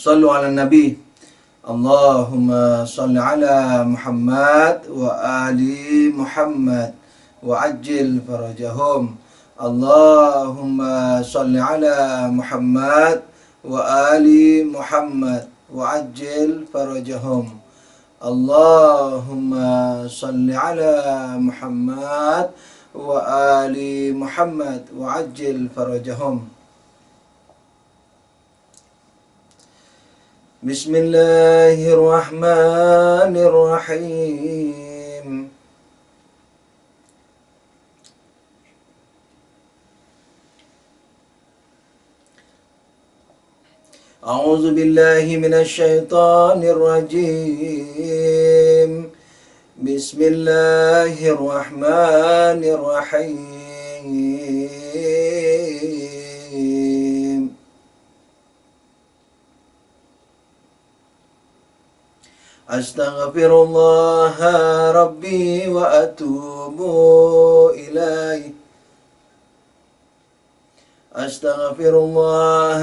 Sallu ala Nabi. Allahumma salli ala Muhammad wa ali Muhammad wa ajil farajahum. Allahumma salli ala Muhammad wa ali Muhammad wa ajil farajahum. Allahumma salli ala Muhammad wa ali Muhammad wa ajil farajahum. Bismillahirrahmanirrahim. A'udzu billahi minasy syaithanir rajim. Bismillahirrahmanirrahim. Astaghfirullah Rabbi wa atubu ilaih. Astaghfirullah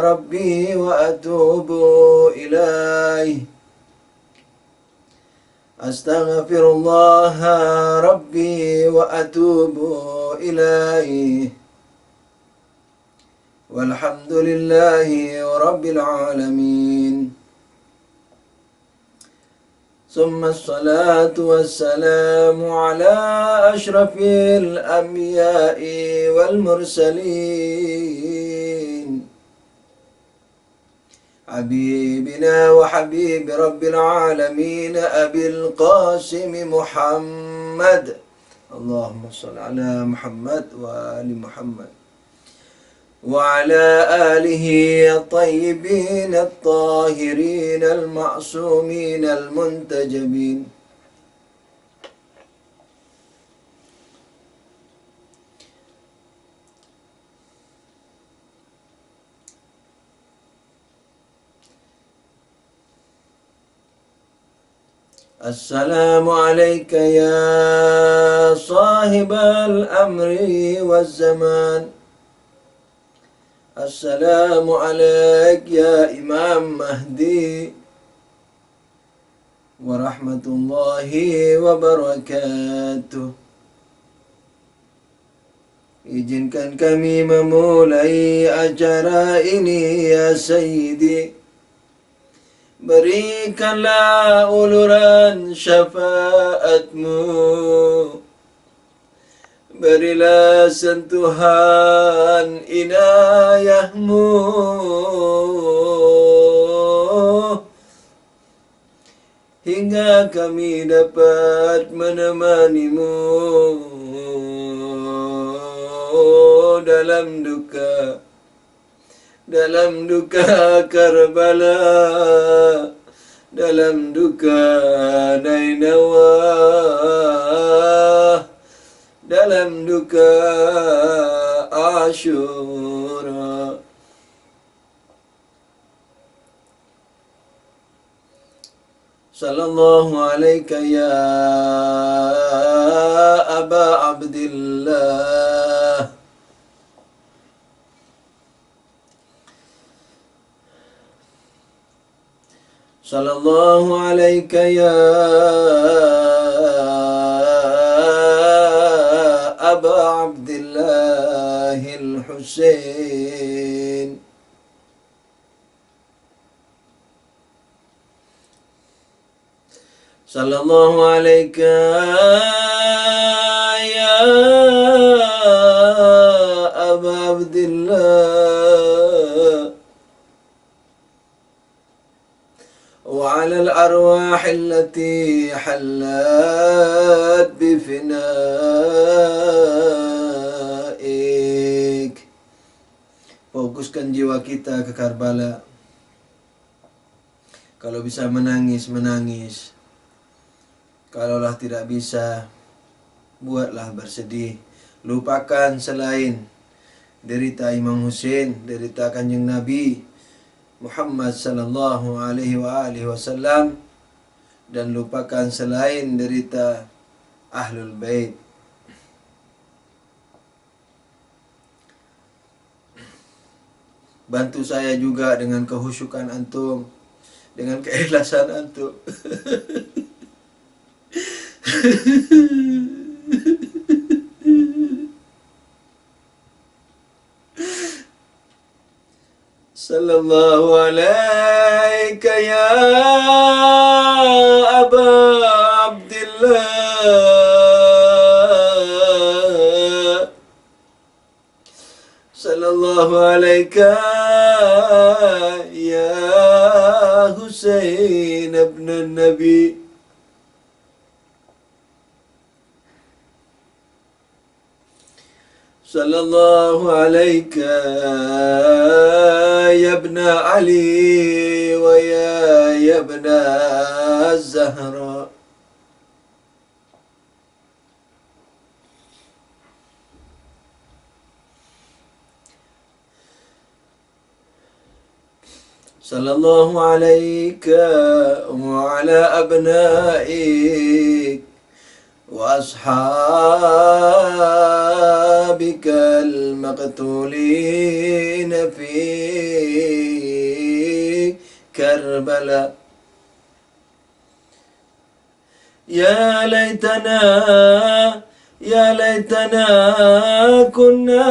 Rabbi wa atubu ilaih. Astaghfirullah Rabbi wa atubu ilaih. Walhamdulillahi Rabbil alamin. ثم الصلاة والسلام على أشرف الأنبياء والمرسلين حبيبنا وحبيب رب العالمين أبي القاسم محمد. اللهم صل على محمد وآل محمد وعلى آله الطيبين الطاهرين المعصومين المنتجبين. السلام عليك يا صاحب الأمر والزمان. Assalamu alaik ya Imam Mahdi wa rahmatullahi wa barakatuh. Izinkan kami memulai acara ini ya Sayyidi. Berikanlah uluran syafaatmu. Berilah sentuhan inayahmu hingga kami dapat menemanimu dalam duka Karbala, dalam duka Nainawa, dalam duka Ashura. Sallallahu alaika ya Aba Abdillah. Sallallahu alaika ya Aba Abdillahil Husain. Sallallahu alaika ya Aba Abdillah wa ala al-arwah allati hallat bifinaik. Fokuskan jiwa kita ke Karbala. Kalau bisa menangis, menangis. Kalaulah tidak bisa, buatlah bersedih. Lupakan selain derita Imam Hussein, derita Kanjeng Nabi Muhammad sallallahu alaihi wasallam, dan lupakan selain derita Ahlul Bait. Bantu saya juga dengan kehusyukan antum, dengan keikhlasan antum. Sallallahu alaika ya Aba Abdillah. Sallallahu alaika ya Husain ibn Nabi. Sallallahu alaika ya ibn Ali wa ya ibn Zahra. Sallallahu alaika wa ala abnaik wa ashabika al-maqtulin fi Karbala. Ya laitana kunna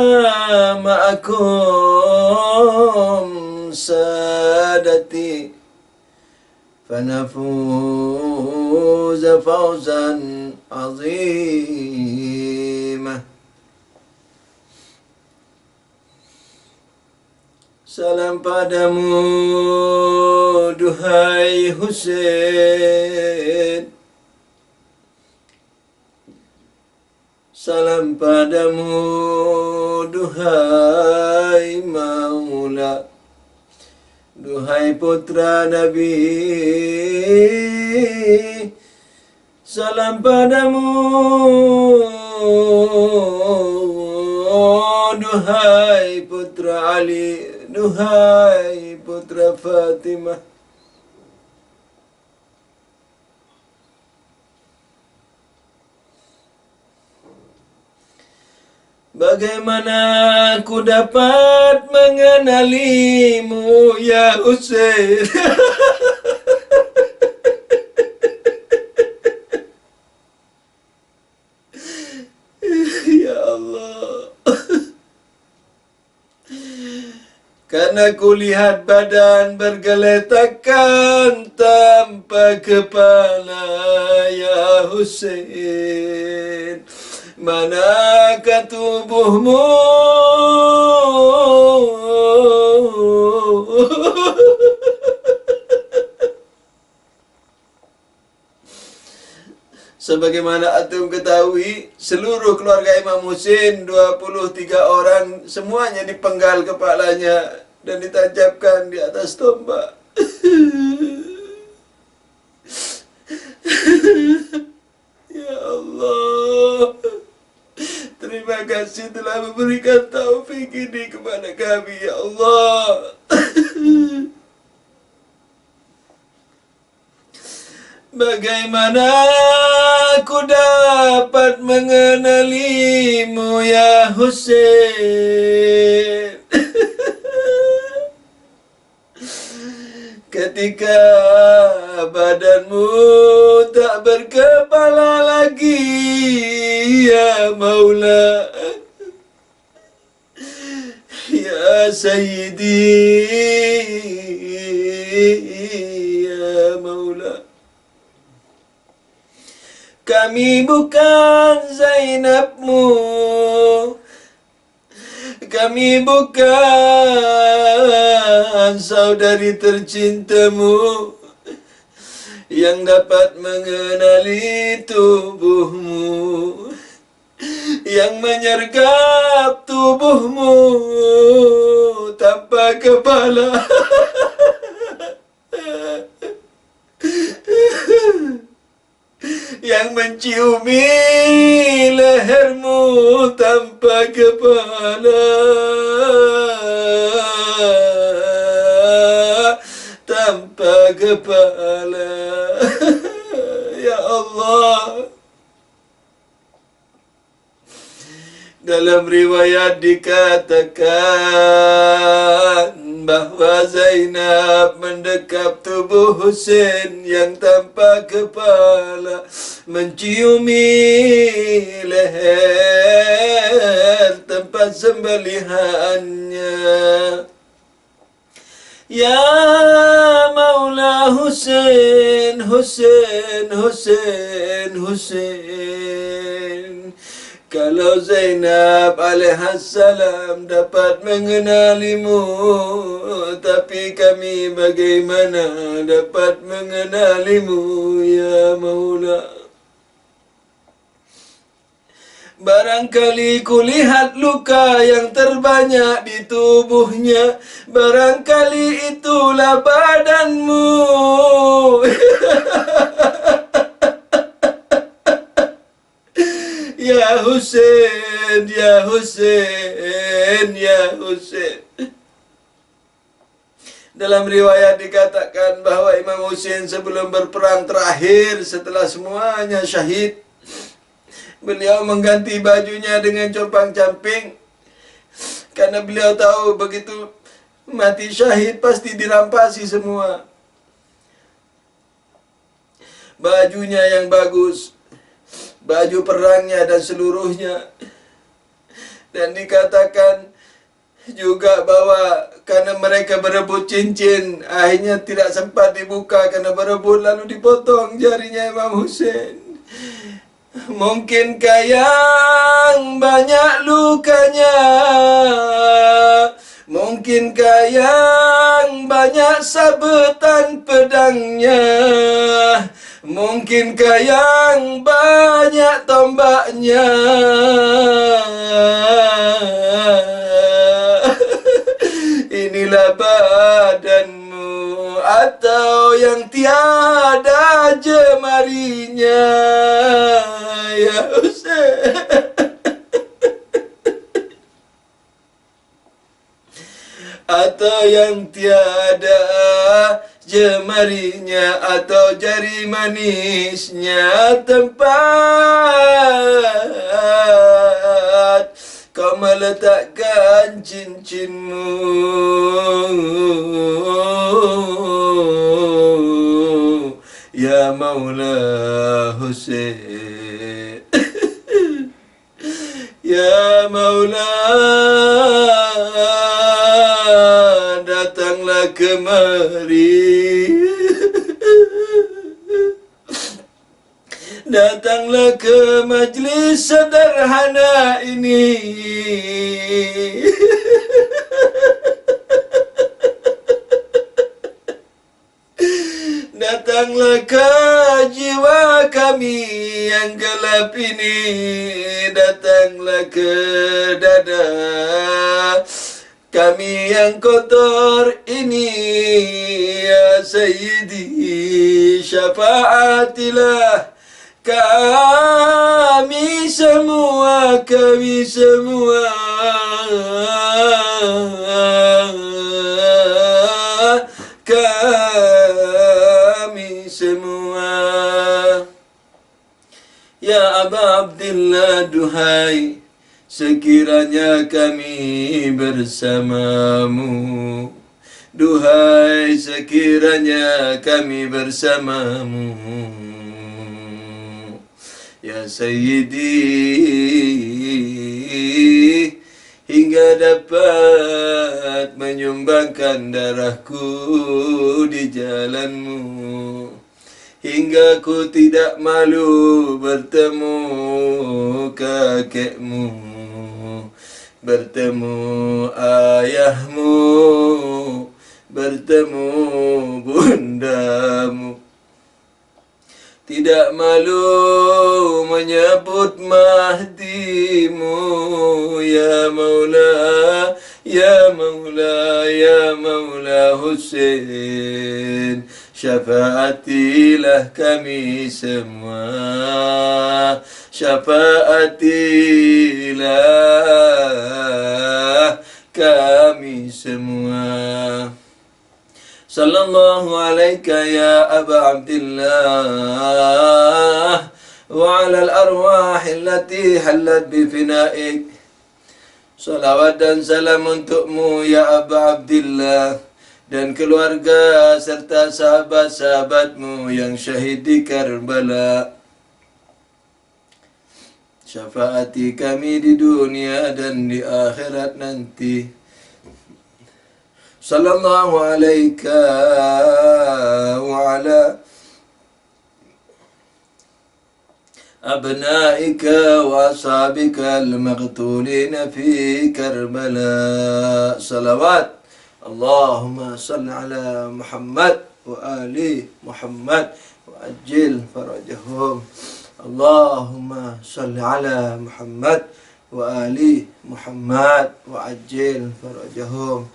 ma'akum سادتي فنفوز فوزا عظيما. Salam padamu duhai Husain. Salam padamu duhai Maula. Duhai putra Nabi, salam padamu. Duhai putra Ali, duhai putra Fatimah. Bagaimana aku dapat mengenalimu ya Husain? Ya Allah. Karena kulihat badan bergeletakan tanpa kepala ya Husain. Manakah tubuhmu? Sebagaimana antum ketahui, seluruh keluarga Imam Husain 23 orang semuanya dipenggal kepalanya dan ditancapkan di atas tombak. Ya Allah, terima kasih telah memberikan taufik ini kepada kami, ya Allah. Bagaimana aku dapat mengenalimu ya Husain? Ketika badanmu tak berkepala lagi ya Maula, ya Sayyidi, ya Maula. Kami bukan Zainabmu, kami bukan saudari tercintamu yang dapat mengenali tubuhmu, yang menyergap tubuhmu tanpa kepala. Yang menciumi lehermu tanpa kepala, tanpa kepala. Ya Allah, dalam riwayat dikatakan bahwa Zainab mendekap tubuh Husain yang tanpa kepala, menciumi leher tempat sembelihannya. Ya Maula Husain, Husain, Husain, Husain. Kalau Zainab alaihissalam dapat mengenalimu, tapi kami bagaimana dapat mengenalimu, ya Maula? Barangkali kulihat luka yang terbanyak di tubuhnya, barangkali itulah badanmu. Ya Husain, ya Husain, ya Husain. Dalam riwayat dikatakan bahwa Imam Husain sebelum berperang terakhir setelah semuanya syahid, beliau mengganti bajunya dengan compang-camping karena beliau tahu begitu mati syahid pasti dirampasi semua. Bajunya yang bagus, baju perangnya dan seluruhnya. Dan dikatakan juga bahwa karena mereka berebut cincin, akhirnya tidak sempat dibuka karena berebut, lalu dipotong jarinya Imam Husain. Mungkinkah yang banyak lukanya, mungkinkah yang banyak sabetan pedangnya, mungkinkah yang banyak tombaknya? Inilah badanmu, atau yang tiada jemarinya, ya Husain. Atau yang tiada jemarinya, atau jari manisnya tempat kau meletakkan cincinmu, ya Maula Husain. Ya Maula, datanglah kemari, datanglah ke majlis sederhana ini. Datanglah ke jiwa kami yang gelap ini, datanglah ke dada kami yang kotor ini, ya Sayyidi, syafaatilah kami semua, kami semua, kami semua. Ya Aba Abdillah, duhai, sekiranya kami bersamamu, duhai, sekiranya kami bersamamu, ya Sayyidi, hingga dapat menyumbangkan darahku di jalanmu, hingga ku tidak malu bertemu kakekmu, bertemu ayahmu, bertemu bundamu, tidak malu menyebut mahdimu, ya Maula, ya Maula, ya Maula Husain. Syafaatilah kami semua, syafaatilah kami semua. Sallallahu alaika ya Aba Abdillah, wa ala al-arwah allati hallat bi finaik. Salawat dan salam untukmu ya Aba Abdillah dan keluarga serta sahabat-sahabatmu yang syahid di Karbala. Syafaati kami di dunia dan di akhirat nanti. Sallallahu alaika wa ala abnaika wa ashabika al-maqtulina fi Karbala. Salawat Allahumma salli ala Muhammad wa ali Muhammad wa ajil farajahum. Allahumma salli ala Muhammad wa ali Muhammad wa ajil farajahum.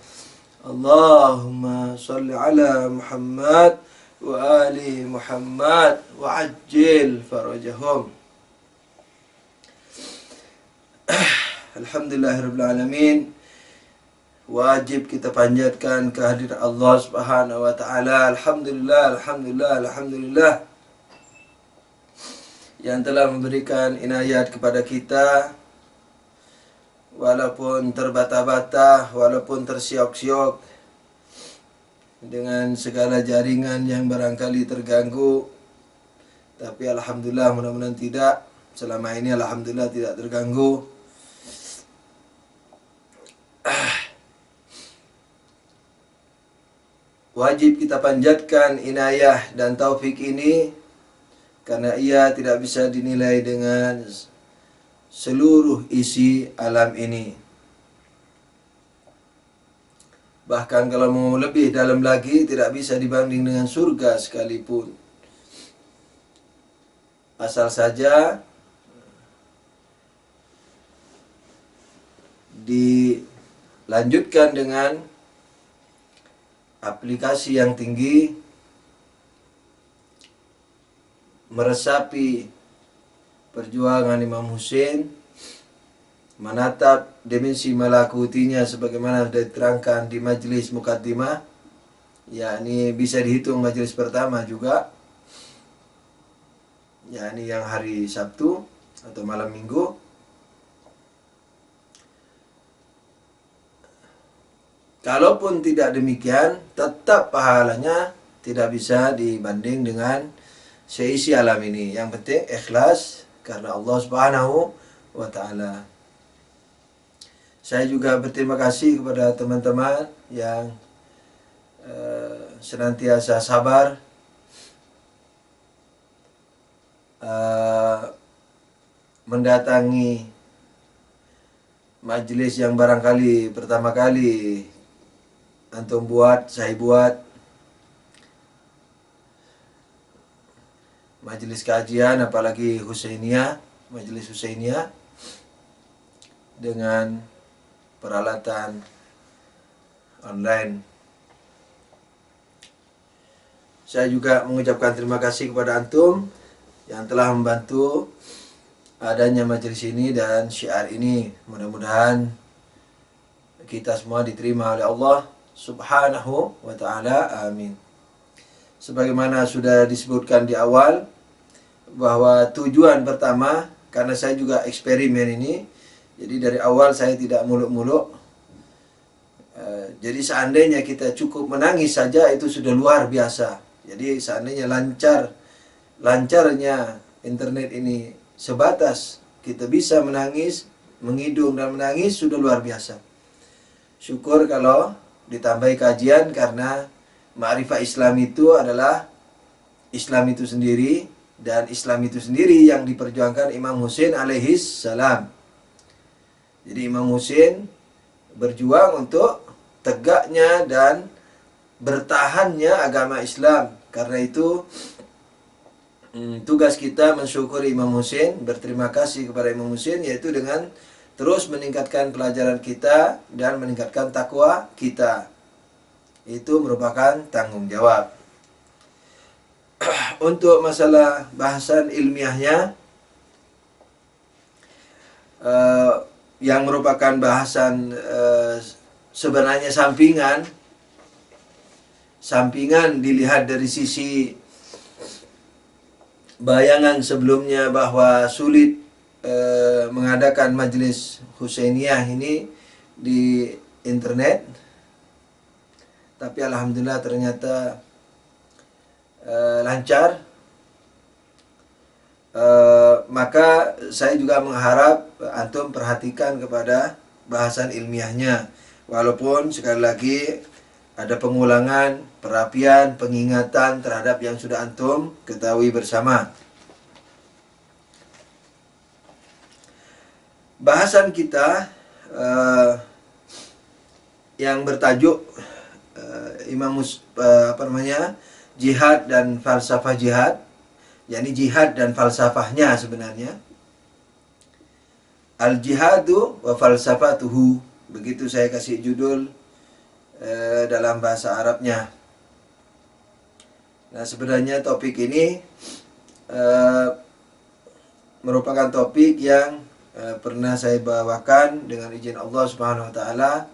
Allahumma salli ala Muhammad wa ali Muhammad wa ajil farajahum. Alhamdulillahirabbil alamin. Wajib kita panjatkan kehadiran Allah Subhanahu wa taala. Alhamdulillah, alhamdulillah, alhamdulillah yang telah memberikan inayat kepada kita, walaupun terbata-bata, walaupun tersiok-siok dengan segala jaringan yang barangkali terganggu, tapi alhamdulillah mudah-mudahan tidak. Selama ini alhamdulillah tidak terganggu. Wajib kita panjatkan inayah dan taufik ini karena ia tidak bisa dinilai dengan seluruh isi alam ini. Bahkan kalau mau lebih dalam lagi, tidak bisa dibanding dengan surga sekalipun. Asal saja dilanjutkan dengan aplikasi yang tinggi, meresapi perjuangan Imam Hussein, menatap dimensi malakutinya sebagaimana sudah diterangkan di majlis mukaddimah, yakni bisa dihitung majlis pertama juga, yakni yang hari Sabtu atau malam Minggu. Kalaupun tidak demikian, tetap pahalanya tidak bisa dibanding dengan seisi alam ini. Yang penting ikhlas karena Allah Subhanahu wa taala. Saya juga berterima kasih kepada teman-teman yang senantiasa sabar mendatangi majelis yang barangkali pertama kali antum buat, saya buat. Majelis kajian, apalagi Husainiyah, majelis Husainiyah dengan peralatan online. Saya juga mengucapkan terima kasih kepada antum yang telah membantu adanya majelis ini dan syiar ini. Mudah-mudahan kita semua diterima oleh Allah Subhanahu wa ta'ala. Amin. Sebagaimana sudah disebutkan di awal, bahwa tujuan pertama, karena saya juga eksperimen ini, jadi dari awal saya tidak muluk-muluk. Jadi seandainya kita cukup menangis saja itu sudah luar biasa. Jadi seandainya lancarnya internet ini sebatas kita bisa menangis, mengidung dan menangis, sudah luar biasa. Syukur kalau ditambahi kajian, karena ma'rifah Islam itu adalah Islam itu sendiri, dan Islam itu sendiri yang diperjuangkan Imam Hussein alaihis salam. Jadi Imam Hussein berjuang untuk tegaknya dan bertahannya agama Islam. Karena itu tugas kita mensyukuri Imam Hussein, berterima kasih kepada Imam Hussein, yaitu dengan terus meningkatkan pelajaran kita dan meningkatkan takwa kita. Itu merupakan tanggung jawab. Untuk masalah bahasan ilmiahnya, yang merupakan bahasan sebenarnya sampingan dilihat dari sisi bayangan sebelumnya bahwa sulit mengadakan majelis Husainiyah ini di internet, tapi alhamdulillah ternyata lancar. Maka saya juga mengharap antum perhatikan kepada bahasan ilmiahnya, walaupun sekali lagi ada pengulangan, perapian, pengingatan terhadap yang sudah antum ketahui bersama. Bahasan kita yang bertajuk jihad dan falsafah jihad, yakni jihad dan falsafahnya sebenarnya. Al-jihadu wa falsafatuhu, begitu saya kasih judul dalam bahasa Arabnya. Nah, sebenarnya topik ini merupakan topik yang pernah saya bawakan dengan izin Allah Subhanahu wa taala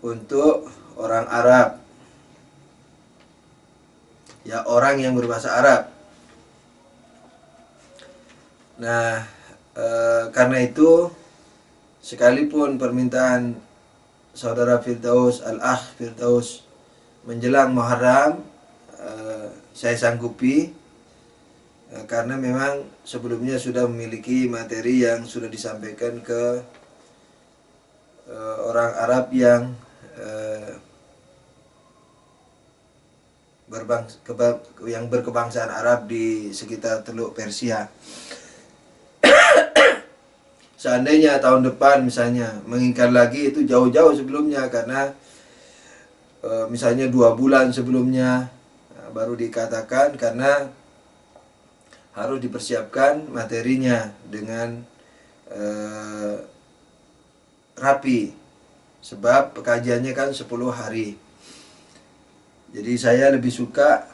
untuk orang Arab. Ya, orang yang berbahasa Arab. Nah, karena itu sekalipun permintaan saudara Firdaus, Al-Akh Firdaus menjelang Muharram, saya sanggupi, karena memang sebelumnya sudah memiliki materi yang sudah disampaikan ke orang Arab yang berkebangsaan Arab di sekitar Teluk Persia. Seandainya tahun depan misalnya mengingat lagi, itu jauh-jauh sebelumnya, karena misalnya 2 bulan sebelumnya baru dikatakan, karena harus dipersiapkan materinya dengan rapi, sebab pekajiannya kan 10 hari. Jadi saya lebih suka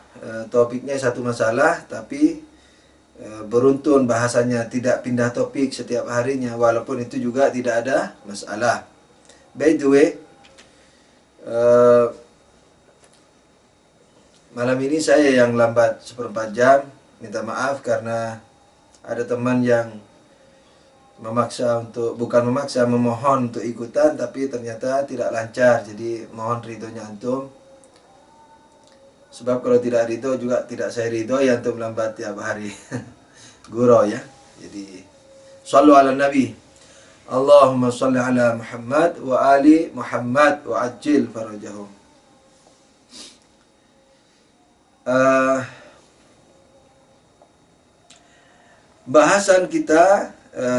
topiknya satu masalah, tapi beruntun bahasanya, tidak pindah topik setiap harinya, walaupun itu juga tidak ada masalah. By the way, malam ini saya yang lambat 1/4 jam, minta maaf karena ada teman yang memohon untuk ikutan, tapi ternyata tidak lancar. Jadi mohon ridhonya antum, sebab kalau tidak ridho juga tidak saya ridho ya antum lambat tiap hari. Gurau ya. Jadi sallu ala nabi, Allahumma salli ala Muhammad wa ali Muhammad wa ajil farajahum. Bahasan kita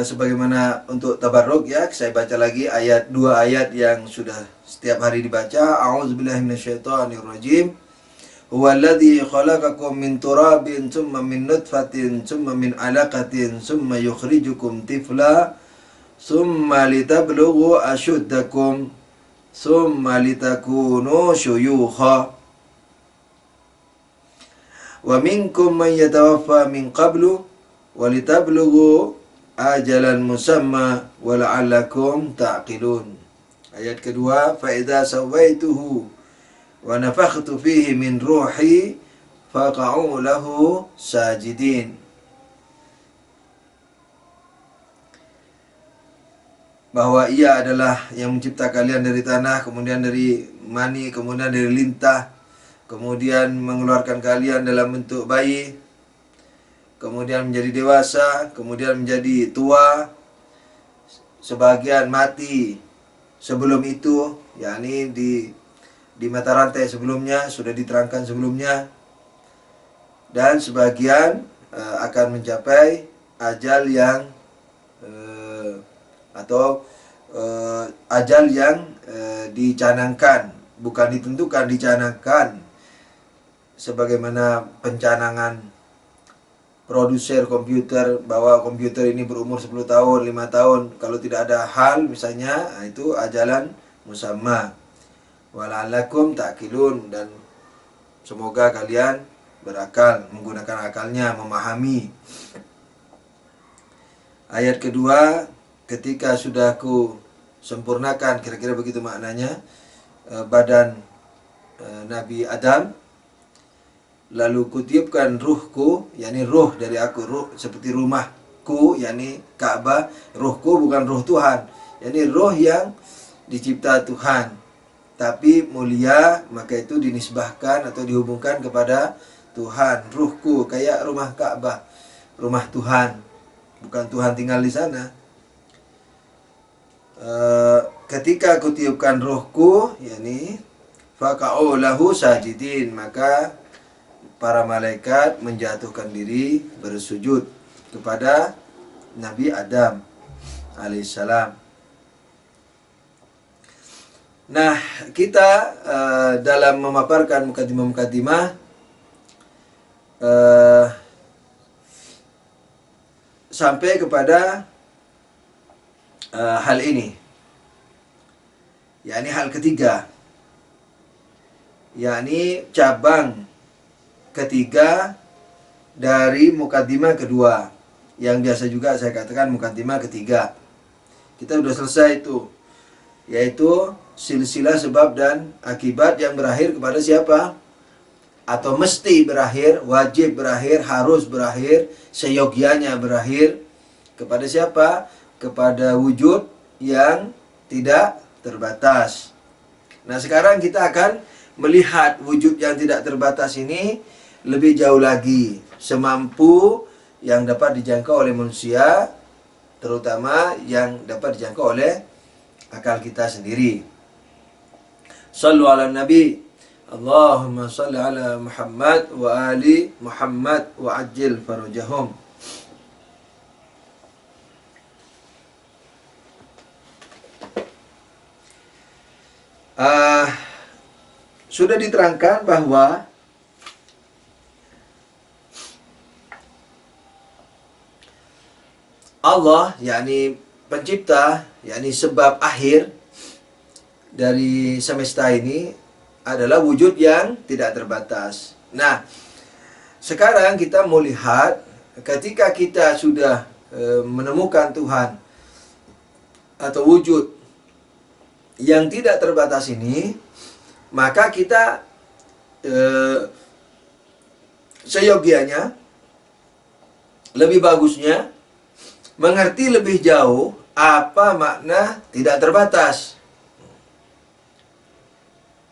sebagaimana untuk tabarruk ya, saya baca lagi 2 ayat yang sudah setiap hari dibaca. A'udzubillahi minasyaitonirrajim. Huwallazi khalaqakum min turabin tsumma min nutfatin tsumma min 'alaqatin tsumma yukhrijukum tifla tsumma litablughu ashuddakum tsumma litakunu syuyukha wa minkum man yatawaffa min qablu wa litablughu ajalan musamma wa la'allakum ta'qilun. Ayat kedua, fa idza sawaituhu wa nafakhtu fihi min ruhi faqa'u lahu sajidin. Bahwa ia adalah yang mencipta kalian dari tanah, kemudian dari mani, kemudian dari lintah, kemudian mengeluarkan kalian dalam bentuk bayi, kemudian menjadi dewasa, kemudian menjadi tua, sebagian mati sebelum itu, yakni di mata rantai sebelumnya, sudah diterangkan sebelumnya, dan sebagian akan mencapai ajal yang ajal yang dicanangkan, bukan ditentukan, dicanangkan, sebagaimana pencanangan produser komputer, bahwa komputer ini berumur 10 tahun, 5 tahun, kalau tidak ada hal misalnya, itu ajalan musamma. Wala'allakum ta'qilun, dan semoga kalian berakal, menggunakan akalnya, memahami. Ayat kedua, ketika sudah ku sempurnakan, kira-kira begitu maknanya, badan Nabi Adam, lalu kutiupkan ruhku, yakni ruh dari aku, ruh seperti rumah, ruhku, yakni Ka'bah, ruhku bukan ruh Tuhan, yakni ruh yang dicipta Tuhan tapi mulia, maka itu dinisbahkan atau dihubungkan kepada Tuhan. Ruhku kayak rumah Ka'bah, rumah Tuhan, bukan Tuhan tinggal di sana. Ketika aku tiupkan ruhku, yakni faqa'u lahu sajidin, maka para malaikat menjatuhkan diri bersujud kepada Nabi Adam alaihissalam. Nah, kita dalam memaparkan mukadimah-mukadimah sampai kepada hal ini, yakni hal ketiga, yakni cabang ketiga dari mukadimah kedua, yang biasa juga saya katakan mukadimah ketiga. Kita sudah selesai itu, yaitu silsilah sebab dan akibat yang berakhir kepada siapa? Atau mesti berakhir, wajib berakhir, harus berakhir, seyogianya berakhir kepada siapa? Kepada wujud yang tidak terbatas. Nah, sekarang kita akan melihat wujud yang tidak terbatas ini lebih jauh lagi, semampu yang dapat dijangkau oleh manusia, terutama yang dapat dijangkau oleh akal kita sendiri. Sallu ala Nabi. Allahumma salli ala Muhammad wa ali Muhammad wa ajil farujahum. Sudah diterangkan bahwa Allah, yakni pencipta, yakni sebab akhir dari semesta ini adalah wujud yang tidak terbatas. Nah, sekarang kita mau lihat ketika kita sudah menemukan Tuhan atau wujud yang tidak terbatas ini, maka kita seyogianya, lebih bagusnya mengerti lebih jauh apa makna tidak terbatas.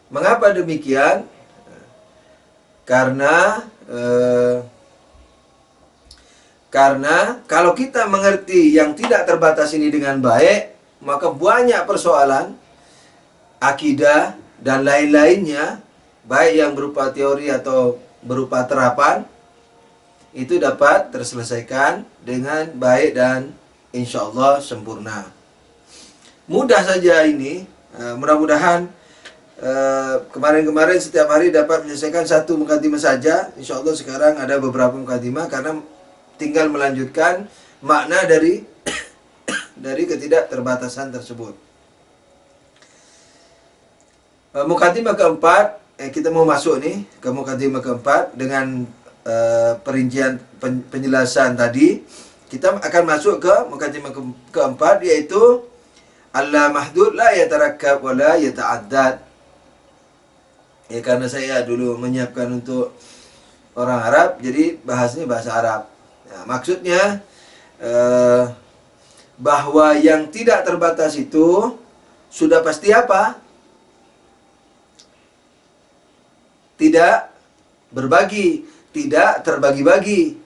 Mengapa demikian? Karena kalau kita mengerti yang tidak terbatas ini dengan baik, maka banyak persoalan akidah dan lain-lainnya, baik yang berupa teori atau berupa terapan, itu dapat terselesaikan dengan baik dan insya Allah sempurna. Mudah saja ini, mudah-mudahan kemarin-kemarin setiap hari dapat menyelesaikan satu mukadimah saja. Insya Allah sekarang ada beberapa mukadimah karena tinggal melanjutkan makna dari ketidakterbatasan tersebut. Mukadimah keempat, kita mau masuk nih ke mukadimah keempat dengan perincian penjelasan tadi. Kita akan masuk ke mukadimah keempat, yaitu alla mahdud la yatarakkab wa la yata'addad. Ya, karena saya dulu menyiapkan untuk orang Arab, jadi bahasnya bahasa Arab. Nah, maksudnya bahwa yang tidak terbatas itu sudah pasti apa? Tidak berbagi, tidak terbagi-bagi,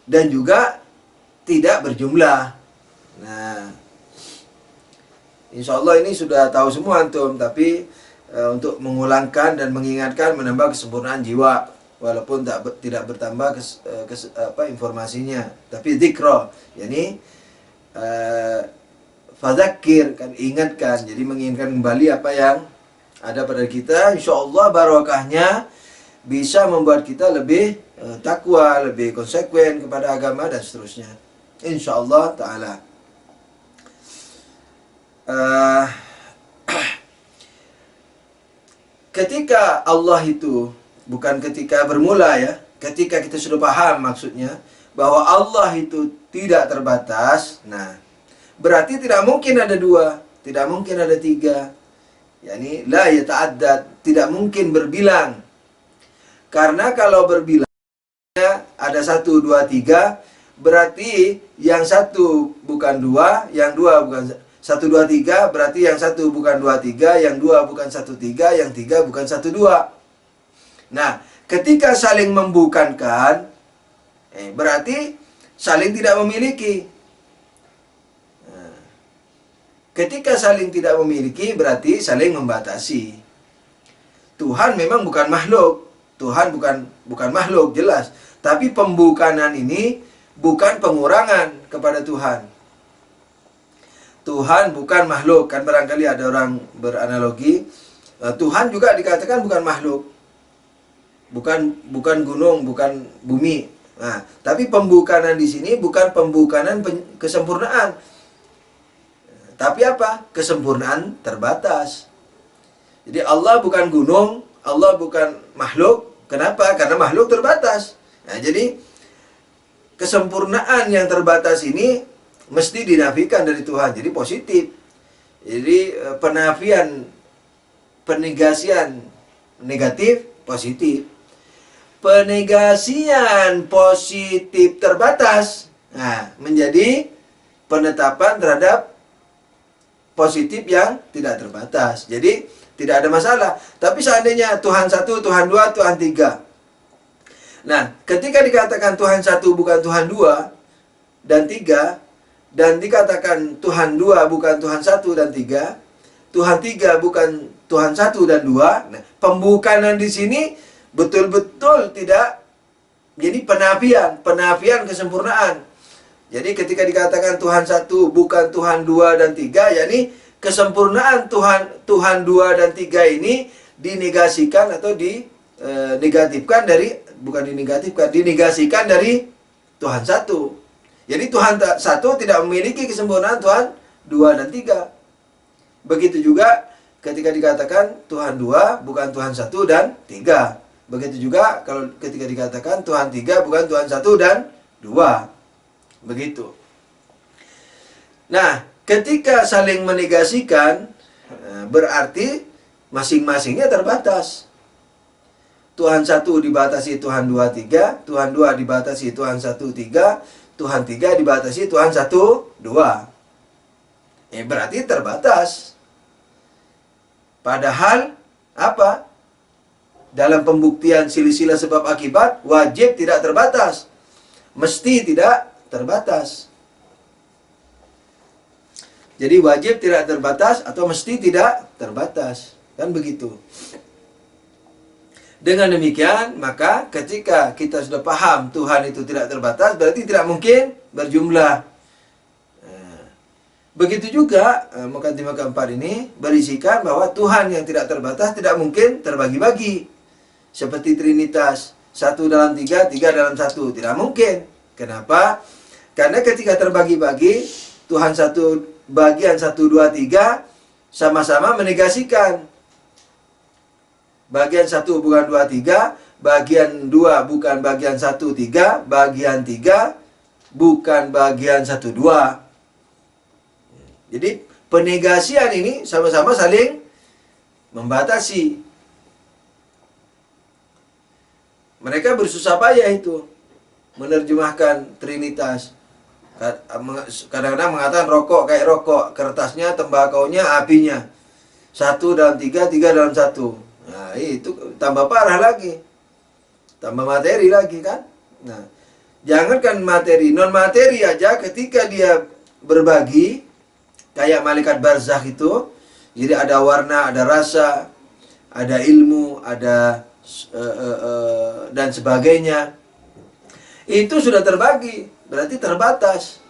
dan juga tidak berjumlah. Nah, insya Allah ini sudah tahu semua antum, tapi untuk mengulangkan dan mengingatkan, menambah kesempurnaan jiwa, walaupun tidak bertambah informasinya, tapi dzikra, yakni fadzakir, kan, ingatkan, jadi mengingatkan kembali apa yang ada pada kita. Insya Allah barokahnya bisa membuat kita lebih takwa, lebih konsekuen kepada agama dan seterusnya, insya Allah ta'ala. Ketika Allah itu, bukan ketika bermula ya, ketika kita sudah paham maksudnya, bahwa Allah itu tidak terbatas, nah, berarti tidak mungkin ada dua, tidak mungkin ada tiga, yakni la yata'addad, tidak mungkin berbilang. Karena kalau berbilang ada 1, 2, 3, berarti yang satu bukan dua, yang dua bukan satu dua tiga, berarti yang satu bukan dua tiga, yang dua bukan satu tiga, yang tiga bukan satu dua. Nah, ketika saling membukankan, berarti saling tidak memiliki. Nah, ketika saling tidak memiliki, berarti saling membatasi. Tuhan memang bukan makhluk. Tuhan bukan makhluk, jelas. Tapi pembukanan ini bukan pengurangan kepada Tuhan. Tuhan bukan makhluk. Kan barangkali ada orang beranalogi, Tuhan juga dikatakan bukan makhluk. Bukan gunung, bukan bumi. Nah, tapi pembukanan di sini bukan pembukanan kesempurnaan. Tapi apa? Kesempurnaan terbatas. Jadi Allah bukan gunung, Allah bukan makhluk. Kenapa? Karena makhluk terbatas. Nah, jadi kesempurnaan yang terbatas ini mesti dinafikan dari Tuhan. Jadi positif. Jadi penafian, penegasian negatif, positif. Penegasian positif terbatas, nah, menjadi penetapan terhadap positif yang tidak terbatas. Jadi tidak ada masalah. Tapi seandainya Tuhan satu, Tuhan dua, Tuhan tiga. Nah, ketika dikatakan Tuhan satu bukan Tuhan dua dan tiga, dan dikatakan Tuhan dua bukan Tuhan satu dan tiga, Tuhan tiga bukan Tuhan satu dan dua. Nah, pembukanan di sini betul-betul tidak, jadi penafian kesempurnaan. Jadi ketika dikatakan Tuhan satu bukan Tuhan dua dan tiga, yakni kesempurnaan Tuhan dua dan tiga ini dinegasikan atau dinegatifkan dari, bukan dinegatifkan, dinegasikan dari Tuhan satu. Jadi Tuhan satu tidak memiliki kesempurnaan Tuhan dua dan tiga. Begitu juga ketika dikatakan Tuhan dua bukan Tuhan satu dan tiga. Begitu juga kalau ketika dikatakan Tuhan tiga bukan Tuhan satu dan dua. Begitu. Nah, ketika saling menegasikan, berarti masing-masingnya terbatas. Tuhan satu dibatasi Tuhan dua tiga, Tuhan dua dibatasi Tuhan satu tiga, Tuhan tiga dibatasi Tuhan satu dua. Berarti terbatas. Padahal apa? Dalam pembuktian silsilah sebab akibat, wajib tidak terbatas, mesti tidak terbatas. Jadi wajib tidak terbatas atau mesti tidak terbatas. Kan begitu. Dengan demikian, maka ketika kita sudah paham Tuhan itu tidak terbatas, berarti tidak mungkin berjumlah. Begitu juga mukadimah keempat ini berisikan bahwa Tuhan yang tidak terbatas tidak mungkin terbagi-bagi. Seperti Trinitas, satu dalam tiga, tiga dalam satu. Tidak mungkin. Kenapa? Karena ketika terbagi-bagi, Tuhan satu, bagian satu, dua, tiga, sama-sama menegasikan. Bagian satu bukan dua, tiga, bagian dua bukan bagian satu, tiga, bagian tiga bukan bagian satu, dua. Jadi penegasian ini sama-sama saling membatasi. Mereka bersusah payah itu menerjemahkan Trinitas. Kadang-kadang mengatakan rokok kayak rokok, kertasnya, tembakaunya, apinya. Satu dalam tiga, tiga dalam satu. Nah, itu tambah parah lagi. Tambah materi lagi kan. Nah, jangankan materi, non materi aja ketika dia berbagi, kayak malaikat barzakh itu, jadi ada warna, ada rasa, ada ilmu, ada dan sebagainya. Itu sudah terbagi, berarti terbatas.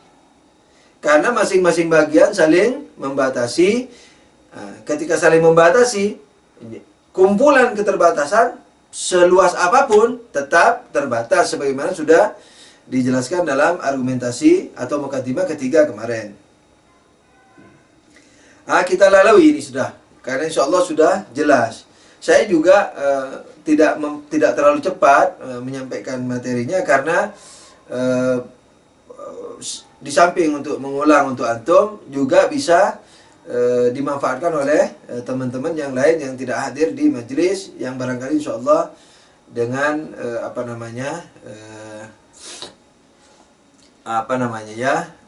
Karena masing-masing bagian saling membatasi. Nah, ketika saling membatasi, kumpulan keterbatasan seluas apapun tetap terbatas sebagaimana sudah dijelaskan dalam argumentasi atau mukadimah ketiga kemarin. Nah, kita lalui ini sudah, karena insya Allah sudah jelas. Saya juga tidak terlalu cepat menyampaikan materinya karena di samping untuk mengulang untuk antum juga bisa dimanfaatkan oleh teman-teman yang lain yang tidak hadir di majelis, yang barangkali insya Allah dengan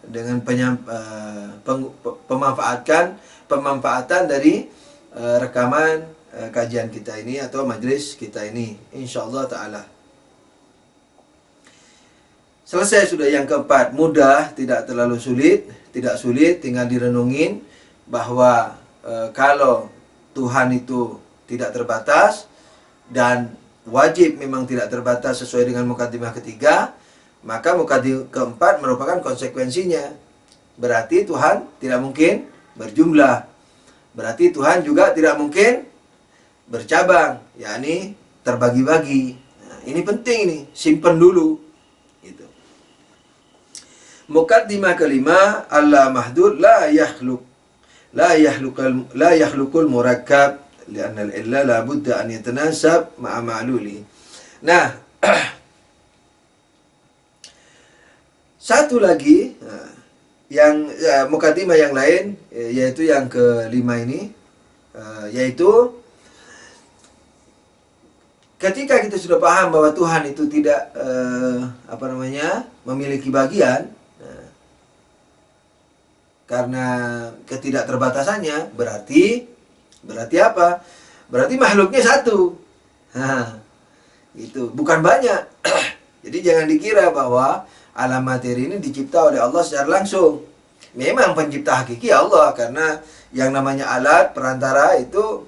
dengan pemanfaatan dari rekaman kajian kita ini atau majlis kita ini, insyaallah taala. Selesai sudah yang keempat, mudah, tidak terlalu sulit, tidak sulit, tinggal direnungin bahwa kalau Tuhan itu tidak terbatas dan wajib memang tidak terbatas sesuai dengan mukadimah ketiga, maka mukadimah keempat merupakan konsekuensinya. Berarti Tuhan tidak mungkin berjumlah. Berarti Tuhan juga tidak mungkin bercabang, yakni terbagi-bagi. Nah, ini penting ini, simpen dulu. Gitu. Mukaddimah kelima, Allah mahdud la yahlukul murakkab li'anna al-illa la budda an yatanasab ma'a ma'luli. Nah, satu lagi yang mukaddimah yang lain, yaitu yang kelima ini, yaitu ketika kita sudah paham bahwa Tuhan itu tidak memiliki bagian, karena ketidakterbatasannya, berarti apa? Berarti makhluknya satu. Itu bukan banyak. Jadi jangan dikira bahwa alam materi ini dicipta oleh Allah secara langsung. Memang pencipta hakiki Allah, karena yang namanya alat perantara itu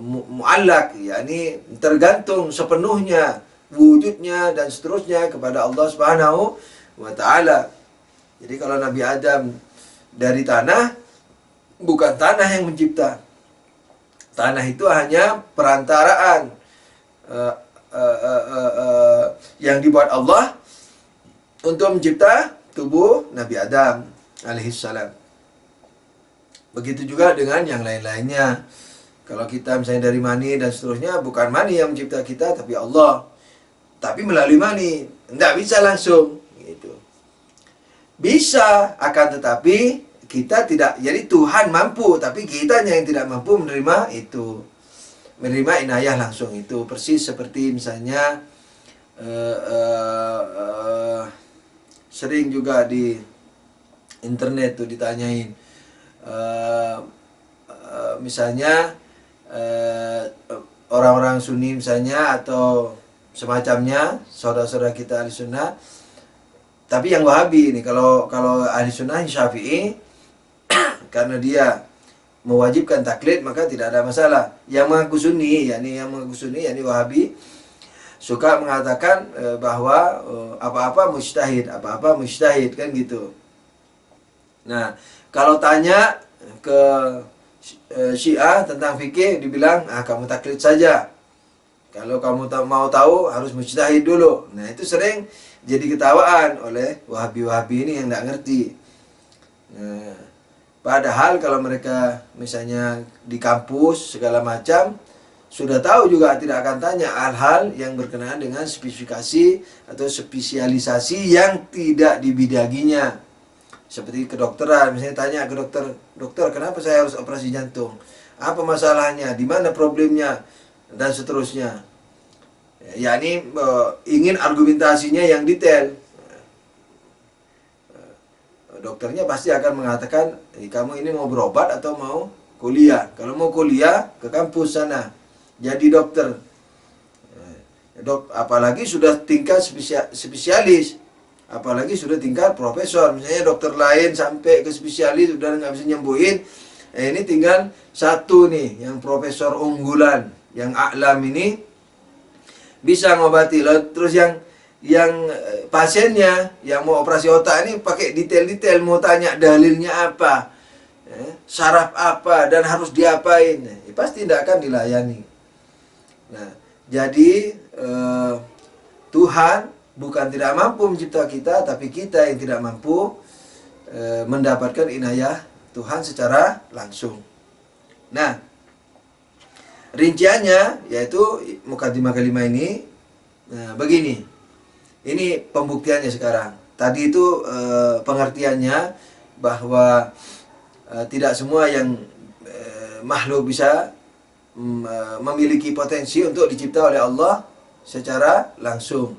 mu'allak, yakni tergantung sepenuhnya wujudnya dan seterusnya kepada Allah Subhanahu wa taala. Jadi kalau Nabi Adam dari tanah, bukan tanah yang mencipta. Tanah itu hanya perantaraan yang dibuat Allah untuk mencipta tubuh Nabi Adam alaihissalam. Begitu juga dengan yang lain-lainnya. Kalau kita misalnya dari mani dan seterusnya, bukan mani yang mencipta kita, tapi Allah. Tapi melalui mani, tidak bisa langsung. Gitu. Bisa, akan tetapi kita tidak. Jadi Tuhan mampu, tapi kitanya yang tidak mampu menerima itu. Menerima inayah langsung itu. Persis seperti misalnya sering juga di internet tuh ditanyain, misalnya orang-orang Sunni misalnya atau semacamnya, saudara-saudara kita ahli sunnah, tapi yang Wahabi ini, kalau ahli sunnah Syafi'i karena dia mewajibkan taklid maka tidak ada masalah. Yang mengaku Sunni, yakni Wahabi, suka mengatakan bahwa apa-apa mujtahid kan gitu. Nah, kalau tanya ke Syiah tentang fikih, dibilang kamu taklid saja. Kalau kamu mau tahu harus mujtahid dulu. Nah, itu sering jadi ketawaan oleh Wahabi ini yang tidak ngerti. Nah, padahal kalau mereka misalnya di kampus segala macam, sudah tahu juga tidak akan tanya hal-hal yang berkenaan dengan spesifikasi atau spesialisasi yang tidak dibidaginya. Seperti kedokteran, misalnya tanya ke dokter, kenapa saya harus operasi jantung? Apa masalahnya? Di mana problemnya? Dan seterusnya. Yakni ingin argumentasinya yang detail. Dokternya pasti akan mengatakan, kamu ini mau berobat atau mau kuliah? Kalau mau kuliah, ke kampus sana, jadi dokter. Apalagi sudah tingkat spesialis, apalagi sudah tingkat profesor. Misalnya dokter lain sampai ke spesialis sudah nggak bisa nyembuhin, ini tinggal satu nih, yang profesor unggulan, yang a'lam ini bisa ngobati. Terus yang pasiennya yang mau operasi otak ini pakai detail-detail, mau tanya dalilnya apa, syaraf apa, dan harus diapain, pasti tidak akan dilayani. Nah, jadi Tuhan bukan tidak mampu mencipta kita, tapi kita yang tidak mampu mendapatkan inayah Tuhan secara langsung. Nah, rinciannya yaitu mukaddimah kelima ini. Nah, begini. Ini pembuktiannya sekarang. Tadi itu pengertiannya bahwa tidak semua yang makhluk bisa memiliki potensi untuk dicipta oleh Allah secara langsung.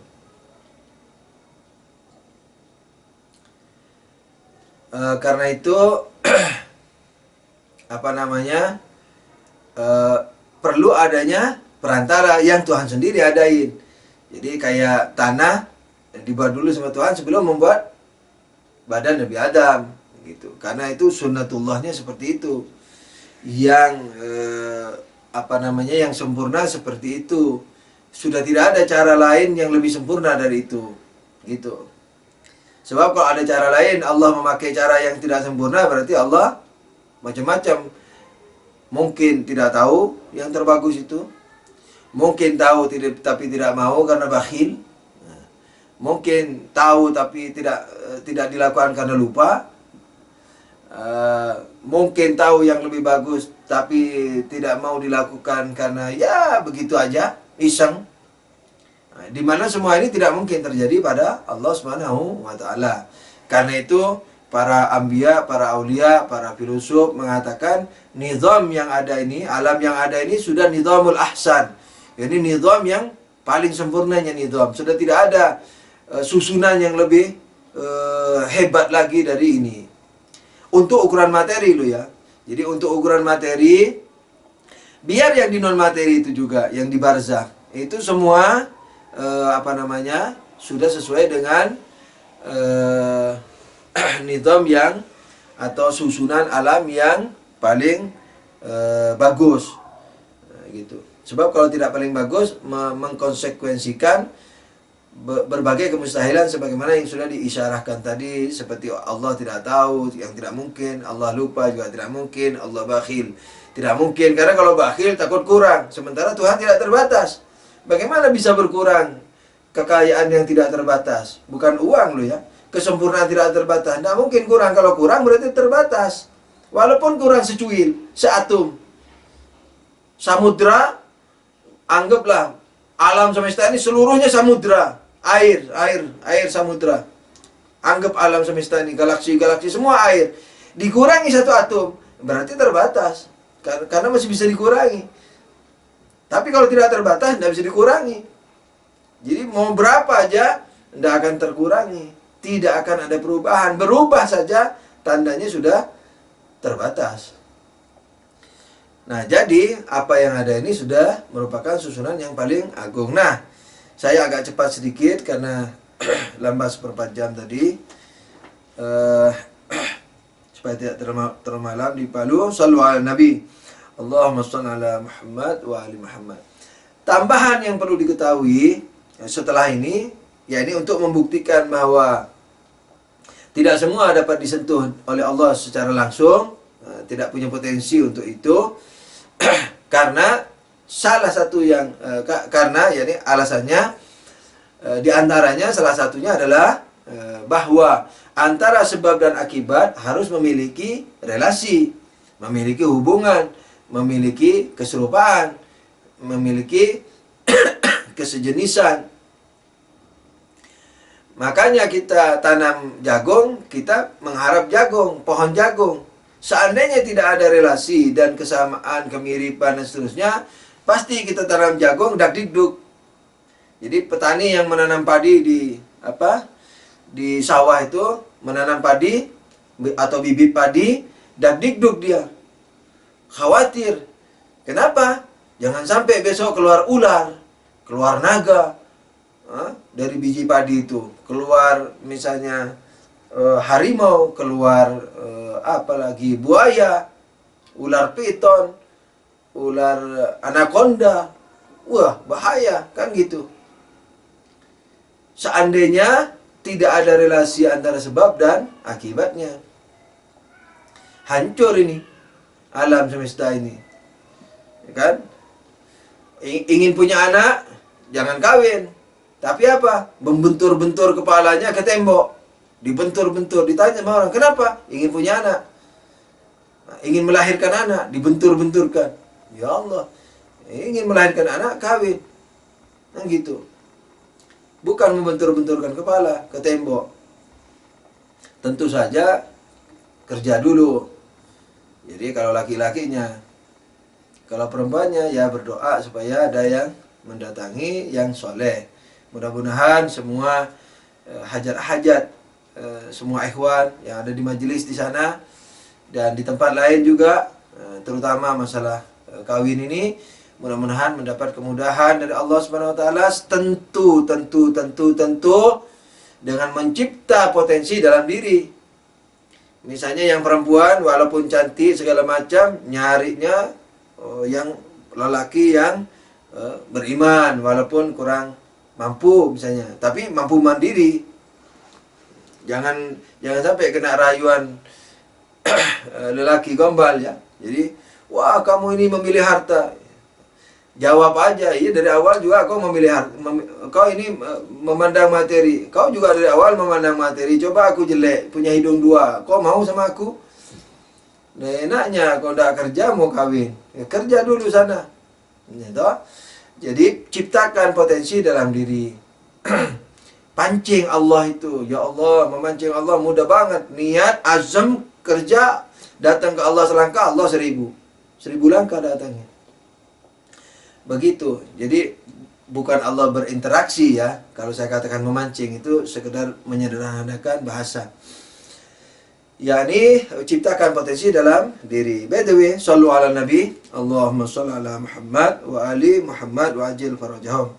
Karena itu apa namanya, perlu adanya perantara yang Tuhan sendiri adain. Jadi kayak tanah dibuat dulu sama Tuhan sebelum membuat badan Nabi Adam gitu. Karena itu sunnatullahnya seperti itu. Yang apa namanya, yang sempurna seperti itu. Sudah tidak ada cara lain yang lebih sempurna dari itu gitu. Sebab kalau ada cara lain, Allah memakai cara yang tidak sempurna, berarti Allah macam-macam. Mungkin tidak tahu yang terbagus itu, mungkin tahu tapi tidak mau karena bakhil, mungkin tahu tapi tidak dilakukan karena lupa, mungkin tahu yang lebih bagus tapi tidak mau dilakukan karena ya begitu aja, iseng. Di mana semua ini tidak mungkin terjadi pada Allah Subhanahu wa taala. Karena itu para anbiya, para aulia, para filosof mengatakan nizam yang ada ini, alam yang ada ini sudah nizamul ahsan. Ini nizam yang paling sempurnanya nizam. Sudah tidak ada susunan yang lebih hebat lagi dari ini. Untuk ukuran materi lo ya. Jadi untuk ukuran materi, biar yang di non materi itu juga, yang di barzakh itu semua apa namanya, sudah sesuai dengan nizam yang atau susunan alam yang paling bagus gitu. Sebab kalau tidak paling bagus mengkonsekuensikan berbagai kemustahilan sebagaimana yang sudah diisyarahkan tadi, seperti Allah tidak tahu, yang tidak mungkin, Allah lupa juga tidak mungkin, Allah bakhil tidak mungkin, karena kalau bakhil takut kurang, sementara Tuhan tidak terbatas. Bagaimana bisa berkurang kekayaan yang tidak terbatas? Bukan uang loh ya. Kesempurnaan tidak terbatas. Tidak mungkin kurang. Kalau kurang berarti terbatas. Walaupun kurang secuil, seatom. Samudra, anggaplah alam semesta ini seluruhnya samudra. Air samudra. Anggap alam semesta ini, galaksi-galaksi semua air. Dikurangi satu atom, berarti terbatas. Karena masih bisa dikurangi. Tapi kalau tidak terbatas, tidak bisa dikurangi. Jadi mau berapa aja, tidak akan terkurangi. Tidak akan ada perubahan. Berubah saja, tandanya sudah terbatas. Nah, jadi apa yang ada ini sudah merupakan susunan yang paling agung. Nah, saya agak cepat sedikit karena lambat 1/4 jam tadi. Supaya tidak terlalu malam di Palu. Shallu ala Nabi. Allahumma shalli ala Muhammad wa ali Muhammad. Tambahan yang perlu diketahui setelah ini, ya ini untuk membuktikan bahwa tidak semua dapat disentuh oleh Allah secara langsung, tidak punya potensi untuk itu. Karena salah satu yang karena yakni alasannya di antaranya salah satunya adalah bahwa antara sebab dan akibat harus memiliki relasi, memiliki hubungan, memiliki keserupaan, memiliki kesejenisan. Makanya kita tanam jagung, kita mengharap jagung, pohon jagung. Seandainya tidak ada relasi dan kesamaan, kemiripan dan seterusnya, pasti kita tanam jagung dak dikduk. Jadi petani yang menanam padi di sawah itu menanam padi atau bibit padi, dak dikduk dia. Khawatir. Kenapa? Jangan sampai besok keluar ular, keluar naga dari biji padi itu, keluar misalnya harimau, keluar apalagi buaya, ular piton, ular anaconda. Wah, bahaya kan gitu. Seandainya tidak ada relasi antara sebab dan akibatnya, hancur ini alam semesta ini, ya kan? Ingin punya anak, jangan kawin. Tapi apa? Membentur-bentur kepalanya ke tembok, dibentur-bentur, ditanya sama orang, kenapa? Ingin punya anak, ingin melahirkan anak, dibentur-benturkan. Ya Allah, ingin melahirkan anak, kawin, nah gitu. Bukan membentur-benturkan kepala ke tembok. Tentu saja kerja dulu. Jadi kalau laki-lakinya, kalau perempuannya ya berdoa supaya ada yang mendatangi yang soleh. Mudah-mudahan semua hajat-hajat semua ikhwan yang ada di majelis di sana dan di tempat lain juga, terutama masalah kawin ini. Mudah-mudahan mendapat kemudahan dari Allah Subhanahu wa taala, tentu dengan mencipta potensi dalam diri. Misalnya yang perempuan walaupun cantik segala macam, nyarinya yang lelaki yang beriman walaupun kurang mampu misalnya, tapi mampu mandiri. Jangan sampai kena rayuan lelaki gombal ya. Jadi, wah kamu ini memilih harta. Jawab aja, iya dari awal juga kau memilih kau ini memandang materi. Kau juga dari awal memandang materi. Coba aku jelek, punya hidung dua, kau mau sama aku? Nah enaknya kau udah kerja mau kawin, ya, kerja dulu sana. Jadi ciptakan potensi dalam diri. Pancing Allah itu, ya Allah, memancing Allah mudah banget. Niat, azam, kerja, datang ke Allah selangkah, Allah 1000 langkah datangnya. Begitu. Jadi bukan Allah berinteraksi ya. Kalau saya katakan memancing itu sekedar menyederhanakan bahasa. yakni ciptakan potensi dalam diri. By the way, sallu ala nabi, Allahumma salli ala Muhammad wa ali Muhammad wa ajil farajahum.